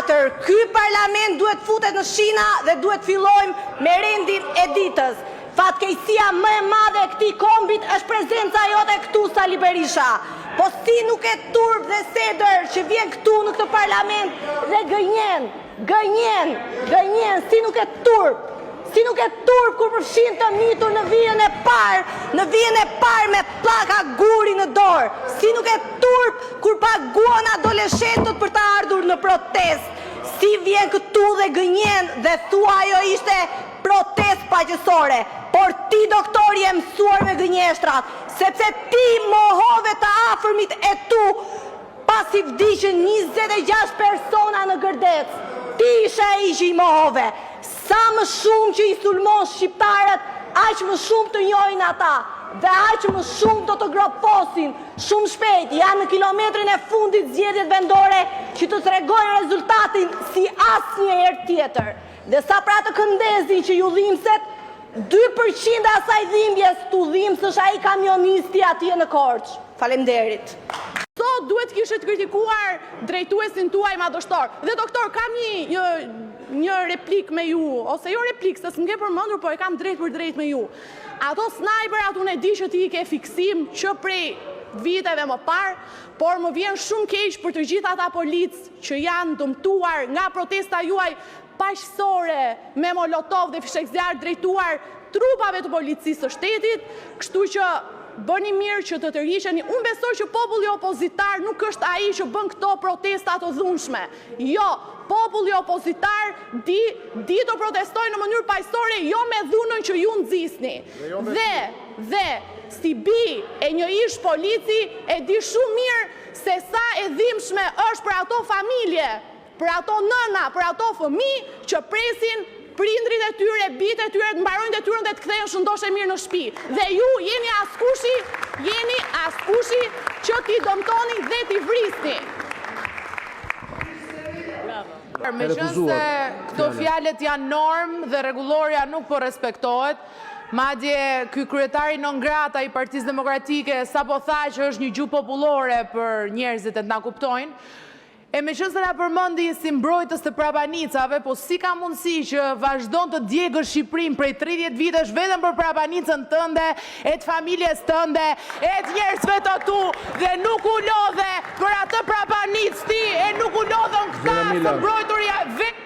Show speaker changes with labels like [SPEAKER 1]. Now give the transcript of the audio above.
[SPEAKER 1] 4. Ky parlament duhet futet në shina dhe duhet fillojmë me rendin e ditës. Fatkeqësia më e madhe e këtij kombit është prezenca jote këtu, Sali Berisha. Po si nuk e turp dhe sedër që vjen këtu në këtë parlament dhe gënjen, si nuk e turp. Si nuk e turp kur përfshin të mitur në vijën e parë me pllaka guri në dorë. Si nuk e turp kur paguan adoleshentët për të ardhur në protestë. Si vjen këtu dhe gënjen dhe thua ajo ishte protestë paqësore. Por ti, doktori, je mësuar me gënjeshtrat, sepse ti mohove të afërmit e tu pasi vdiqën 26 persona në Gërdec. Ti ishe ai që i mohove. Sa më shumë që i sulmon shqiptarët, aq më shumë të njohin ata dhe aq më shumë do të groposin shumë shpejt. Janë në kilometrin e fundit zgjedhjet vendore që të tregojnë rezultatin si asnjëherë tjetër. Dhe sa pra të këndezin që ju dhimbset, 2% e asaj dhimbjes tu dhimbsësh ai kamionisti atje në Korçë. Faleminderit.
[SPEAKER 2] Sot duhet kishte të kritikuar drejtuesin tuaj madhështor. Dhe doktor, kam një replik me ju, ose jo replik, se s'm ke përmendur, po e kam drejt për drejt me ju. Ato snajperat unë e di që ti i ke fiksim që prej viteve më parë, por më vjen shumë keq për të gjithë ata policë që janë dëmtuar nga protesta juaj paqësore me molotov dhe fishek zjarr drejtuar trupave të policisë së shtetit, kështu që bëni mirë që të tërhiqeni. Unë besoj që populli opozitar nuk është ai që bën këto protesta të dhunshme. Jo, populli opozitar di të protestojë në mënyrë paqësore, jo me dhunën që ju nxisni. Dhe si bi e një ish polici e di shumë mirë se sa e dhimbshme është për ato familje, për ato nëna, për ato fëmijë që presin prindrit e tyre, bitë e tyre të mbarojnë detyrën dhe të kthehen shëndoshë mirë në shtëpi. Dhe ju jeni askushi që t'i dëmtoni dhe t'i vrisni.
[SPEAKER 3] Meqense këto fjalët janë normë dhe rregulloria nuk po respektohet, madje ky kryetari non grata i Partisë Demokratike sapo tha që është një gjuhë popullore për njerëzit e të na kuptojnë. E me qënë se na përmëndi si mbrojtës të prapanicave, po si ka mundësi që vazhdon të djegë Shqipërinë prej 30 vitesh vetëm për prapanicën tënde, e të familjes tënde, e të njerëzve të tu, dhe nuk u lodhe për atë prapanicë ti, e nuk u lodhën këta të mbrojturja vetë